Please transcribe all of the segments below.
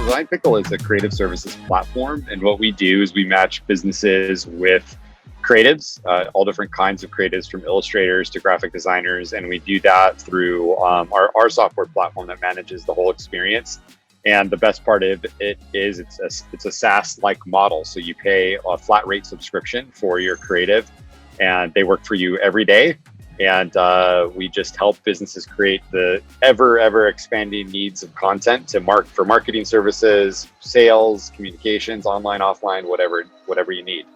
Design Pickle is a creative services platform, and what we do is we match businesses with creatives, all different kinds of creatives, from illustrators to graphic designers, and we do that through our software platform that manages the whole experience. And the best part of it is it's a SaaS-like model, so you pay a flat rate subscription for your creative, and they work for you every day. And we just help businesses create the ever expanding needs of content for marketing services, sales, communications, online, offline, whatever you need.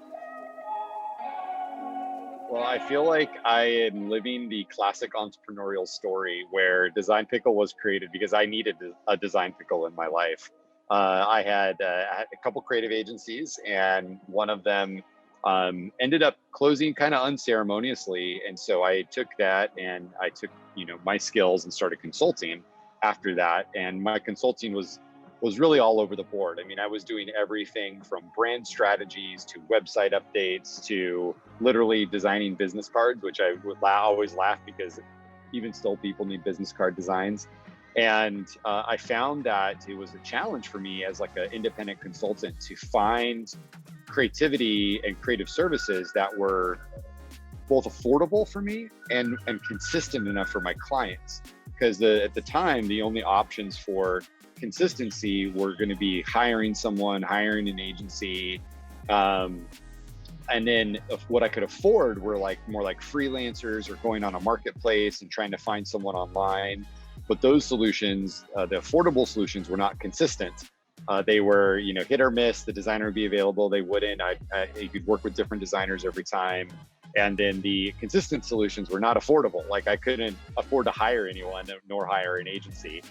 Well, I feel like I am living the classic entrepreneurial story where Design Pickle was created because I needed a Design Pickle in my life. I had a couple creative agencies, and one of them ended up closing kind of unceremoniously. And so I took that and I took, my skills and started consulting after that. And my consulting was really all over the board. I mean, I was doing everything from brand strategies to website updates to literally designing business cards, which I would always laugh because even still people need business card designs. And I found that it was a challenge for me as like an independent consultant to find creativity and creative services that were both affordable for me and consistent enough for my clients. Because at the time, the only options for consistency were going to be hiring an agency, and then what I could afford were more like freelancers or going on a marketplace and trying to find someone online. But those solutions, the affordable solutions, were not consistent. They were, hit or miss. The designer would be available, they wouldn't. You could work with different designers every time. And then the consistent solutions were not affordable. Like I couldn't afford to hire anyone nor hire an agency.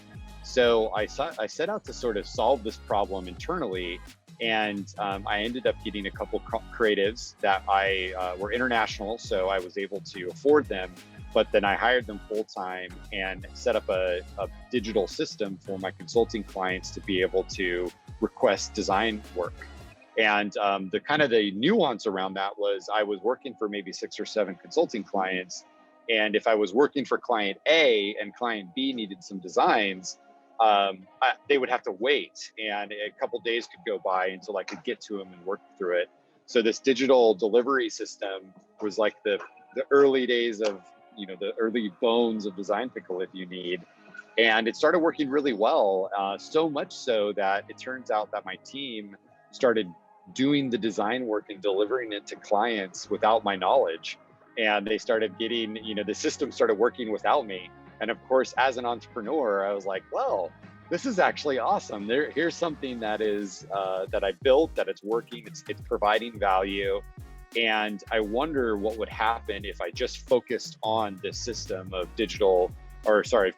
So I set out to sort of solve this problem internally. And I ended up getting a couple creatives that were international. So I was able to afford them. But then I hired them full time and set up a digital system for my consulting clients to be able to request design work. And the nuance around that was I was working for maybe 6 or 7 consulting clients. And if I was working for client A and client B needed some designs, they would have to wait. And a couple days could go by until I could get to them and work through it. So this digital delivery system was like the early days of, the early bones of Design Pickle, if you need. And it started working really well, so much so that it turns out that my team started doing the design work and delivering it to clients without my knowledge. And they started getting, the system started working without me. And of course, as an entrepreneur, I was like, well, this is actually awesome. Here's something that is that I built, that it's working, it's providing value. And I wonder what would happen if I just focused on this system of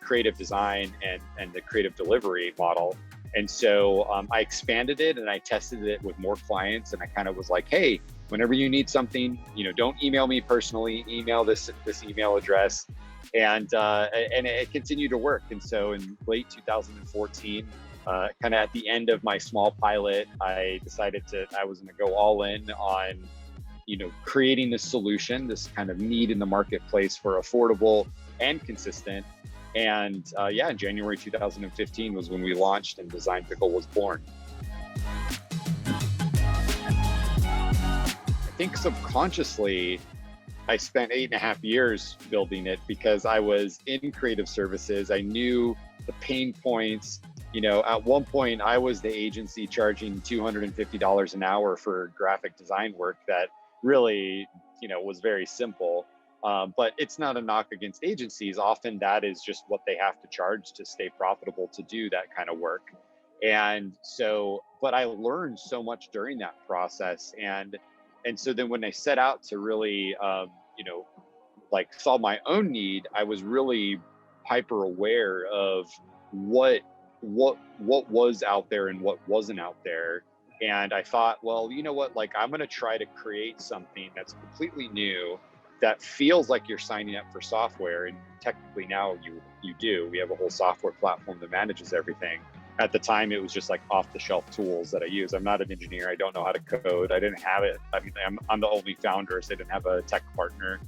creative design and the creative delivery model. And so I expanded it and I tested it with more clients. And I kind of was like, hey, whenever you need something, don't email me personally, email this email address. And it continued to work. And so in late 2014, kind of at the end of my small pilot, I decided I was going to go all in on creating this solution, this kind of need in the marketplace for affordable and consistent. And in January 2015 was when we launched and Design Pickle was born. I think subconsciously, I spent 8.5 years building it because I was in creative services. I knew the pain points. At one point, I was the agency charging $250 an hour for graphic design work that really, was very simple. But it's not a knock against agencies. Often that is just what they have to charge to stay profitable to do that kind of work. And so, but I learned so much during that process. And so then when I set out to really, solve my own need, I was really hyper aware of what was out there and what wasn't out there. And I thought, well, you know what, I'm going to try to create something that's completely new that feels like you're signing up for software. And technically now you do. We have a whole software platform that manages everything. At the time, it was just like off-the-shelf tools that I use. I'm not an engineer. I don't know how to code. I didn't have it. I mean, I'm the only founder, so I didn't have a tech partner.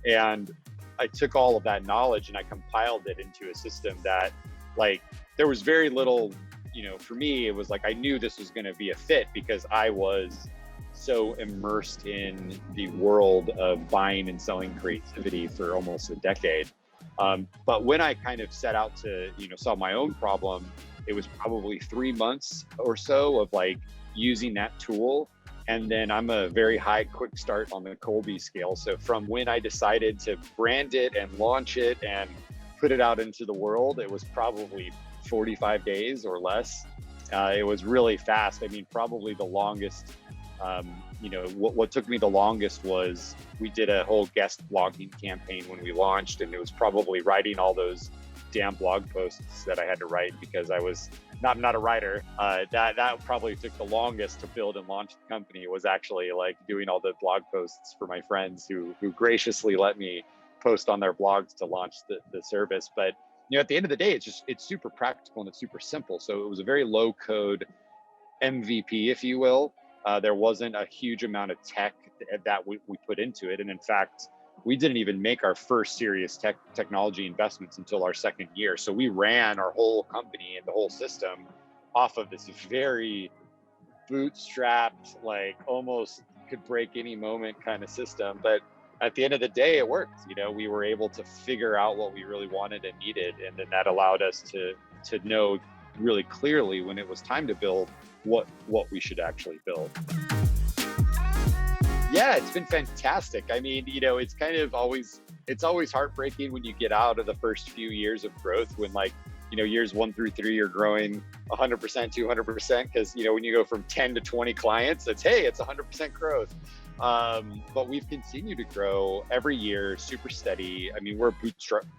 And I took all of that knowledge and I compiled it into a system that, there was very little for me, it was like, I knew this was going to be a fit because I was so immersed in the world of buying and selling creativity for almost a decade. But when I kind of set out to, solve my own problem, it was probably 3 months or so of like using that tool. And then I'm a very high quick start on the Colby scale. So from when I decided to brand it and launch it and put it out into the world, it was probably 45 days or less. It was really fast. I mean, probably the longest, what took me the longest was we did a whole guest blogging campaign when we launched, and it was probably writing all those damn blog posts that I had to write because I was not a writer. That probably took the longest to build and launch the company, was actually like doing all the blog posts for my friends who graciously let me post on their blogs to launch the service. But at the end of the day, it's super practical and it's super simple. So it was a very low code MVP, if you will. There wasn't a huge amount of tech that we put into it. And in fact, we didn't even make our first serious technology investments until our second year. So we ran our whole company and the whole system off of this very bootstrapped, like almost could break any moment kind of system. But at the end of the day, it worked. We were able to figure out what we really wanted and needed. And then that allowed us to know really clearly when it was time to build what we should actually build. Yeah, it's been fantastic. I mean, it's kind of always heartbreaking when you get out of the first few years of growth, when years 1 through 3 you're growing 100%, 200%, because when you go from 10 to 20 clients, it's 100% growth. But we've continued to grow every year, super steady. I mean, we're a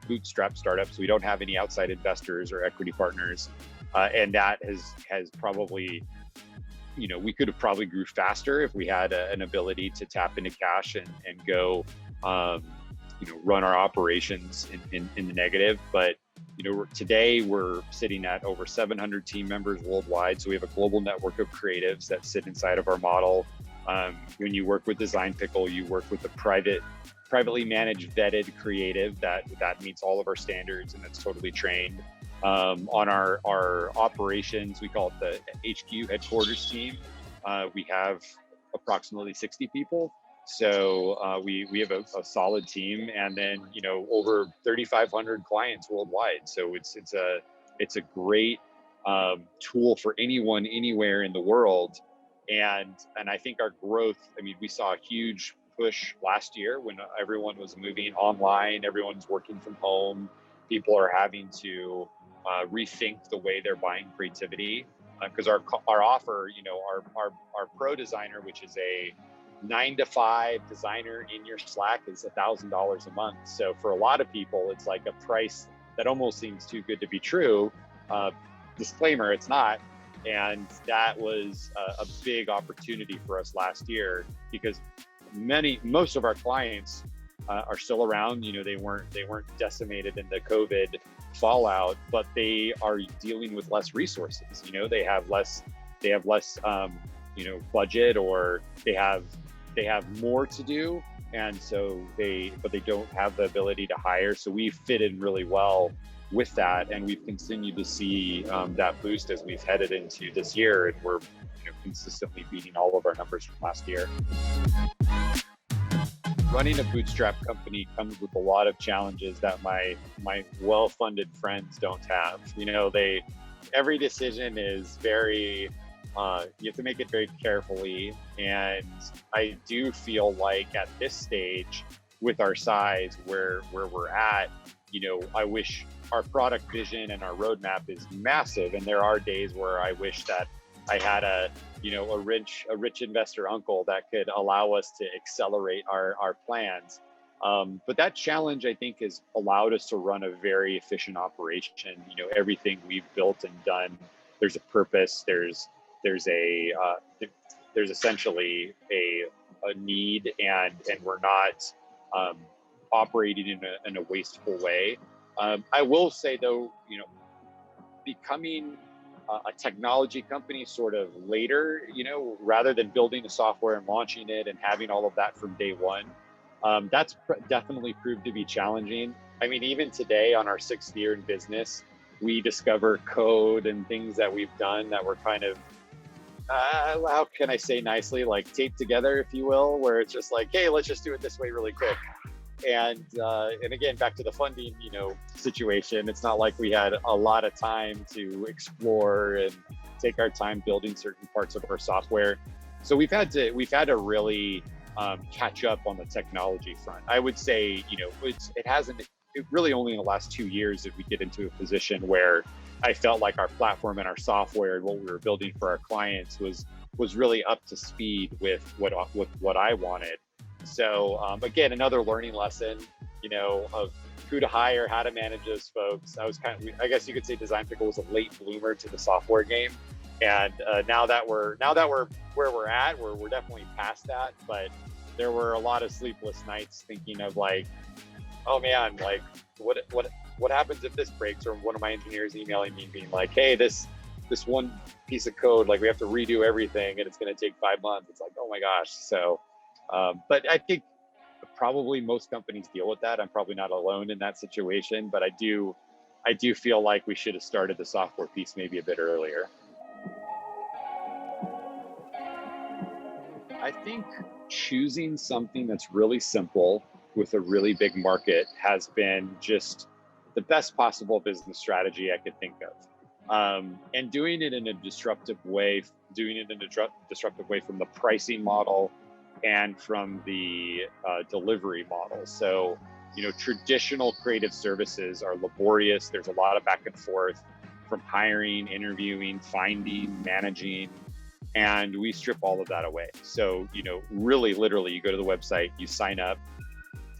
bootstrap startup, so we don't have any outside investors or equity partners, and that has probably, we could have probably grew faster if we had an ability to tap into cash and go, run our operations in the negative. But today we're sitting at over 700 team members worldwide. So we have a global network of creatives that sit inside of our model. When you work with Design Pickle, you work with a privately managed, vetted creative that meets all of our standards and that's totally trained. On our operations, we call it the HQ headquarters team. We have approximately 60 people. So we have a solid team, and then over 3,500 clients worldwide. So it's a great tool for anyone anywhere in the world. And I think our growth, I mean, we saw a huge push last year when everyone was moving online, everyone's working from home, people are having to rethink the way they're buying creativity, because our offer, our pro designer, which is a 9 to 5 designer in your Slack, is $1,000 a month. So for a lot of people, it's like a price that almost seems too good to be true. Disclaimer, it's not. And that was a big opportunity for us last year, because most of our clients are still around. They weren't decimated in the COVID fallout, but they are dealing with less resources. They have less budget, or they have more to do, and so they don't have the ability to hire. So we fit in really well with that, and we've continued to see that boost as we've headed into this year, and we're consistently beating all of our numbers from last year. Running a bootstrap company comes with a lot of challenges that my well-funded friends don't have. Every decision is very, you have to make it very carefully. And I do feel like at this stage, with our size, where we're at, I wish our product vision and our roadmap is massive. And there are days where I wish that I had a rich investor uncle that could allow us to accelerate our plans. But that challenge, I think, has allowed us to run a very efficient operation. Everything we've built and done, there's a purpose. There's essentially a need, and we're not operating in a wasteful way. I will say though, becoming a technology company sort of later, rather than building the software and launching it and having all of that from day one, that's definitely proved to be challenging. I mean, even today on our 6th year in business, we discover code and things that we've done that were kind of, how can I say nicely, like taped together, if you will, where it's just like, hey, let's just do it this way really quick. And again, back to the funding, situation. It's not like we had a lot of time to explore and take our time building certain parts of our software. So we've had to really catch up on the technology front. I would say, it really only in the last 2 years did we get into a position where I felt like our platform and our software and what we were building for our clients was really up to speed with what I wanted. So again, another learning lesson, of who to hire, how to manage those folks. I guess you could say Design Pickle was a late bloomer to the software game. And now that we're where we're at, we're definitely past that. But there were a lot of sleepless nights thinking of like, oh man, like what happens if this breaks? Or one of my engineers emailing me being like, hey, this one piece of code, like we have to redo everything and it's going to take 5 months. It's like, oh my gosh. So, but I think probably most companies deal with that. I'm probably not alone in that situation, but I do feel like we should have started the software piece maybe a bit earlier. I think choosing something that's really simple with a really big market has been just the best possible business strategy I could think of. And doing it in a disruptive way from the pricing model and from the delivery model. So, traditional creative services are laborious. There's a lot of back and forth from hiring, interviewing, finding, managing, and we strip all of that away. So, really literally you go to the website, you sign up,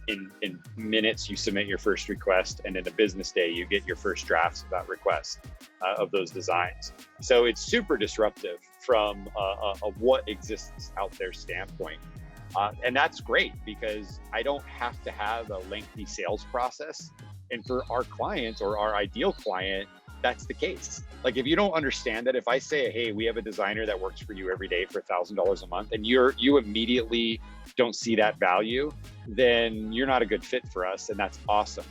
in minutes you submit your first request, and in a business day you get your first drafts of that request, of those designs. So it's super disruptive from a what exists out there standpoint. And that's great because I don't have to have a lengthy sales process. And for our clients or our ideal client, that's the case. Like if you don't understand that, if I say, hey, we have a designer that works for you every day for $1,000 a month, and you immediately don't see that value, then you're not a good fit for us, and that's awesome.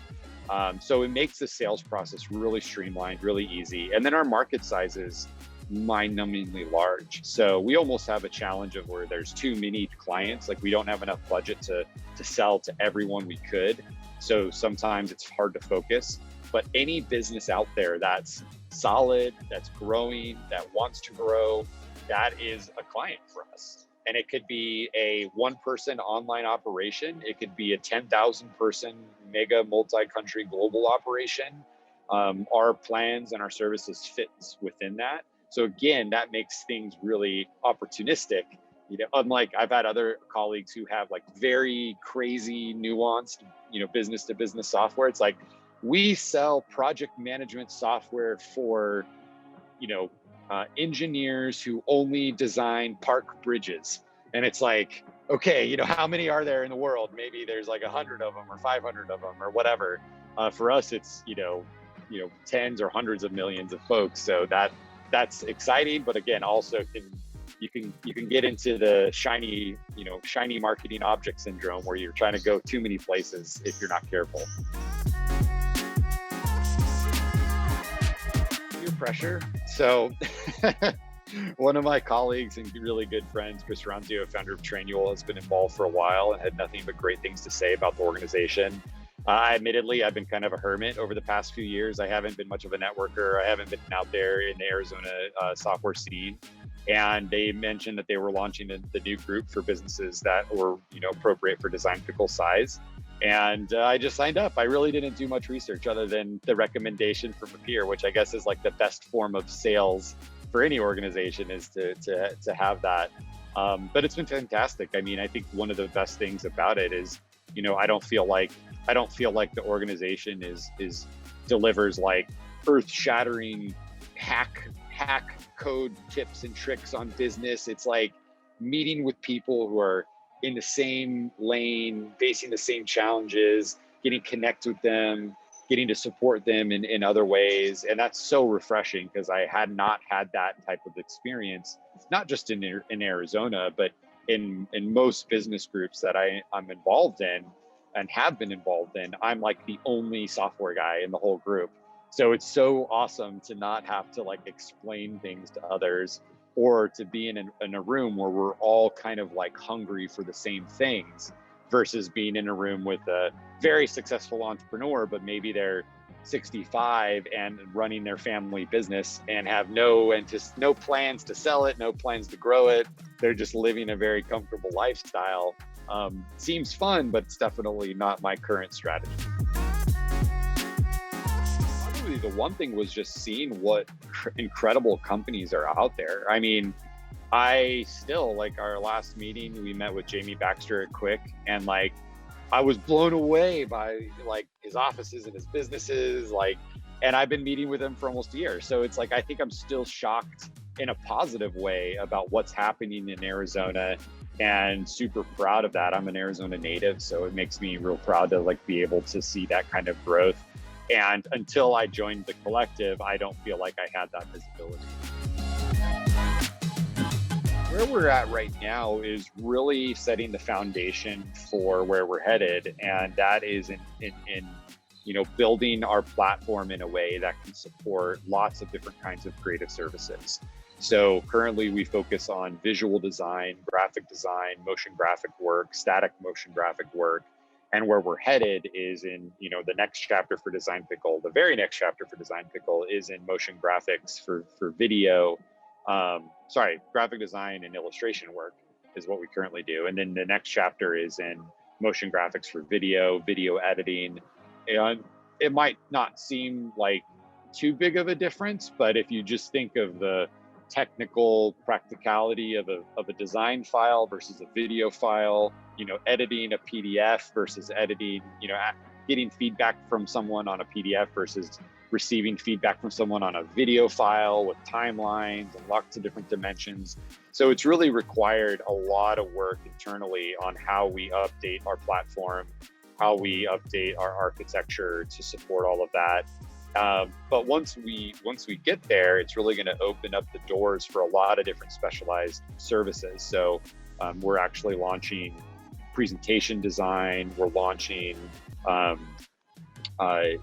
So it makes the sales process really streamlined, really easy. And then our market size is mind-numbingly large. So we almost have a challenge of where there's too many clients, like we don't have enough budget to sell to everyone we could. So sometimes it's hard to focus. But any business out there that's solid, that's growing, that wants to grow, that is a client for us. And it could be a one-person online operation. It could be a 10,000-person mega multi-country global operation. Our plans and our services fits within that. So again, that makes things really opportunistic. Unlike I've had other colleagues who have like very crazy nuanced, business-to-business software. It's like, we sell project management software for, engineers who only design park bridges. And it's like, okay, how many are there in the world? Maybe there's like 100 of them or 500 of them or whatever. For us, it's, tens or hundreds of millions of folks. So that's exciting. But again, also you can get into the shiny marketing object syndrome where you're trying to go too many places if you're not careful. Pressure. So one of my colleagues and really good friends, Chris Ranzio, founder of Trainual, has been involved for a while and had nothing but great things to say about the organization. Admittedly, I've been kind of a hermit over the past few years. I haven't been much of a networker. I haven't been out there in the Arizona software scene. And they mentioned that they were launching the new group for businesses that were, appropriate for Design Pickle size. And I just signed up. I really didn't do much research other than the recommendation from a peer, which I guess is like the best form of sales for any organization, is to have that. But it's been fantastic. I mean, I think one of the best things about it is, I don't feel like the organization delivers like earth-shattering hack code tips and tricks on business. It's like meeting with people who are in the same lane, facing the same challenges, getting connect with them, getting to support them in other ways. And that's so refreshing because I had not had that type of experience, not just in Arizona, but in most business groups that I'm involved in and have been involved in. I'm like the only software guy in the whole group. So it's so awesome to not have to like explain things to others, or to be in a room where we're all kind of like hungry for the same things, versus being in a room with a very successful entrepreneur, but maybe they're 65 and running their family business and have no plans to sell it, no plans to grow it. They're just living a very comfortable lifestyle. Seems fun, but it's definitely not my current strategy. Probably the one thing was just seeing what incredible companies are out there. I mean, I still, like, our last meeting, we met with Jamie Baxter at Quick, and like I was blown away by like his offices and his businesses, like, and I've been meeting with him for almost a year. So it's like, I think I'm still shocked in a positive way about what's happening in Arizona, and super proud of that. I'm an Arizona native, so it makes me real proud to like be able to see that kind of growth. And until I joined the collective, I don't feel like I had that visibility. Where we're at right now is really setting the foundation for where we're headed, and that is in building our platform in a way that can support lots of different kinds of creative services. So currently we focus on visual design, graphic design, motion graphic work, static motion graphic work. And where we're headed is in, the next chapter for Design Pickle. The very next chapter for Design Pickle is in motion graphics for video. Graphic design and illustration work is what we currently do. And then the next chapter is in motion graphics for video editing. And it might not seem like too big of a difference, but if you just think of the technical practicality of a design file versus a video file, editing a PDF versus editing, getting feedback from someone on a PDF versus receiving feedback from someone on a video file with timelines and lots of different dimensions. So it's really required a lot of work internally on how we update our platform, how we update our architecture to support all of that. But once we get there, it's really going to open up the doors for a lot of different specialized services. So we're actually launching presentation design. We're launching an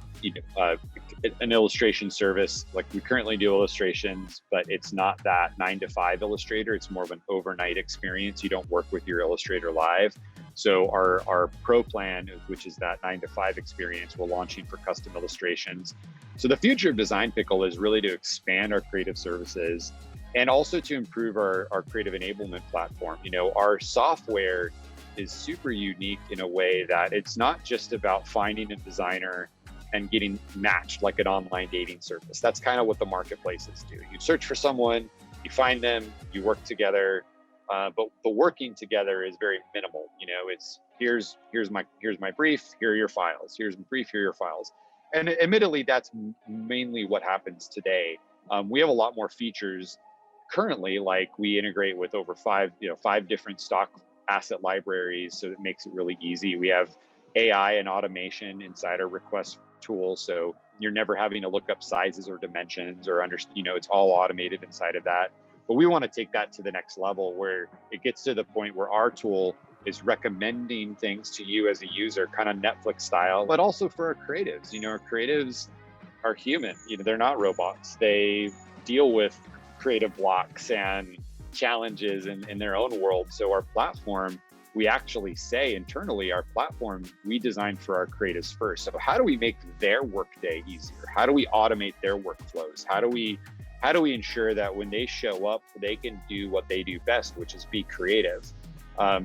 illustration service. Like, we currently do illustrations, but it's not that 9-to-5 illustrator. It's more of an overnight experience. You don't work with your illustrator live. So our pro plan, which is that 9-to-5 experience, we're launching for custom illustrations. So the future of Design Pickle is really to expand our creative services and also to improve our creative enablement platform. Our software is super unique in a way that it's not just about finding a designer and getting matched like an online dating service. That's kind of what the marketplaces do. You search for someone, you find them, you work together, but the working together is very minimal. It's here's my brief, here are your files. Here's my brief, here are your files. And admittedly, that's mainly what happens today. We have a lot more features currently, like we integrate with over five different stock asset libraries, so it makes it really easy. We have AI and automation inside our request tool, so you're never having to look up sizes or dimensions or it's all automated inside of that. But we want to take that to the next level, where it gets to the point where our tool is recommending things to you as a user, kind of Netflix style, but also for our creatives. Our creatives are human. They're not robots. They deal with creative blocks and challenges in their own world. So our platform, we actually say internally, our platform, we designed for our creatives first. So how do we make their workday easier? How do we automate their workflows? How do we ensure that when they show up, they can do what they do best, which is be creative?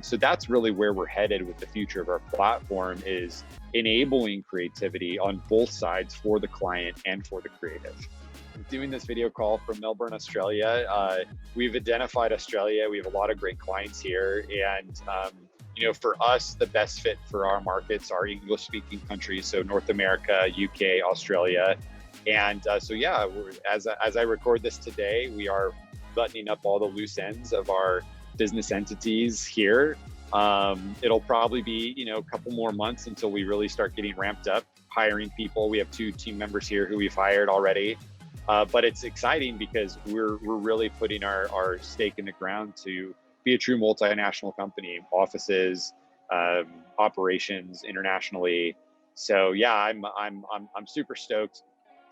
So that's really where we're headed with the future of our platform, is enabling creativity on both sides for the client and for the creative. I'm doing this video call from Melbourne, Australia. We've identified Australia. We have a lot of great clients here. And, for us, the best fit for our markets are English-speaking countries. So North America, UK, Australia. And as I record this today, we are buttoning up all the loose ends of our business entities here. It'll probably be, a couple more months until we really start getting ramped up, hiring people. We have 2 team members here who we've hired already. But it's exciting because we're really putting our stake in the ground to be a true multinational company, offices, operations internationally. So yeah, I'm super stoked.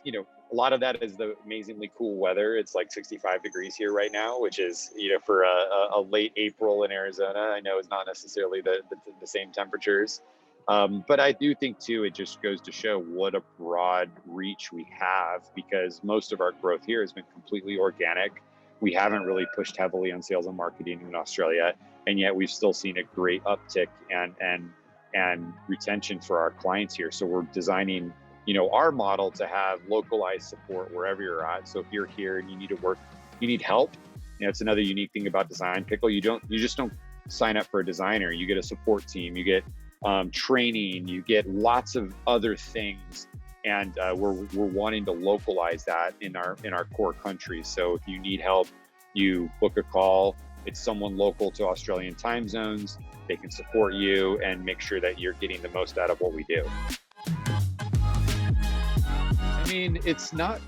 a lot of that is the amazingly cool weather. It's like 65 degrees here right now, which is, for a late April in Arizona, I know is not necessarily the same temperatures. But I do think too, it just goes to show what a broad reach we have, because most of our growth here has been completely organic. We haven't really pushed heavily on sales and marketing in Australia, and yet we've still seen a great uptick and retention for our clients here. So we're designing, our model to have localized support wherever you're at. So if you're here and you need help, it's another unique thing about Design Pickle. You just don't sign up for a designer. You get a support team, you get training, you get lots of other things. And we're wanting to localize that in our core countries. So if you need help, you book a call. It's someone local to Australian time zones. They can support you and make sure that you're getting the most out of what we do. I mean, it's not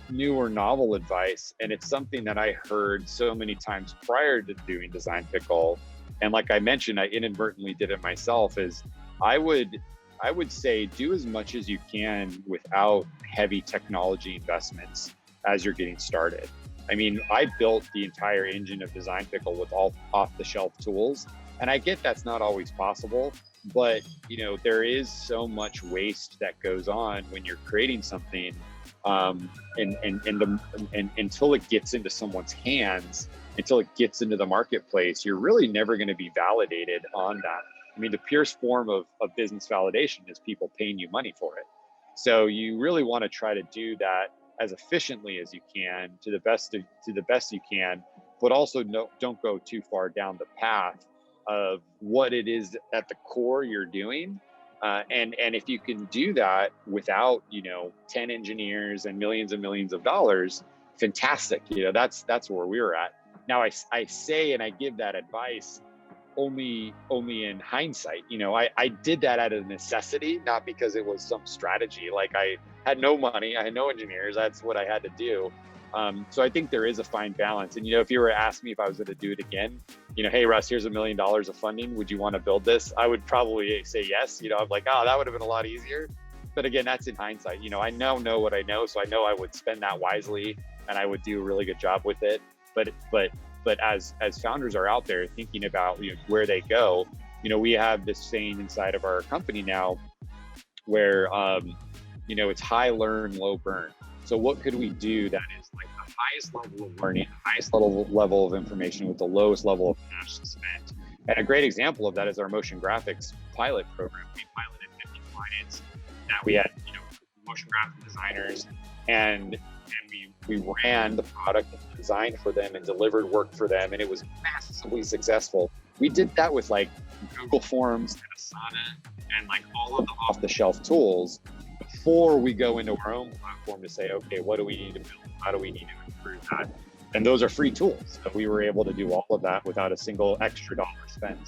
new or novel advice, and it's something that I heard so many times prior to doing Design Pickle. And like I mentioned, I inadvertently did it myself. Is I would say do as much as you can without heavy technology investments as you're getting started. I mean, I built the entire engine of Design Pickle with all off-the-shelf tools, and I get that's not always possible, but there is so much waste that goes on when you're creating something, and until it gets into someone's hands, until it gets into the marketplace, you're really never going to be validated on that. I mean, the purest form of business validation is people paying you money for it. So you really want to try to do that as efficiently as you can, to the best you can, but also don't go too far down the path of what it is at the core you're doing. And if you can do that without 10 engineers and millions of dollars, fantastic. That's where we were at. Now I say and I give that advice only in hindsight. I did that out of necessity, not because it was some strategy. Like, I had no money, I had no engineers. That's what I had to do. So I think there is a fine balance. And if you were to ask me if I was going to do it again, hey Russ, here's $1 million of funding, would you want to build this? I would probably say yes. I'm like, oh, that would have been a lot easier. But again, that's in hindsight. I now know what I know, so I know I would spend that wisely and I would do a really good job with it. But as founders are out there thinking about where they go, we have this saying inside of our company now where it's high learn, low burn. So what could we do that is like the highest level of learning, the highest level of information with the lowest level of cash spent? And a great example of that is our motion graphics pilot program. We piloted 50 clients that we had motion graphic designers, and we ran the product and designed for them and delivered work for them, and it was massively successful. We did that with like Google Forms and Asana and like all of the off-the-shelf tools before we go into our own platform to say, okay, what do we need to build? How do we need to improve that? And those are free tools. So we were able to do all of that without a single extra dollar spent.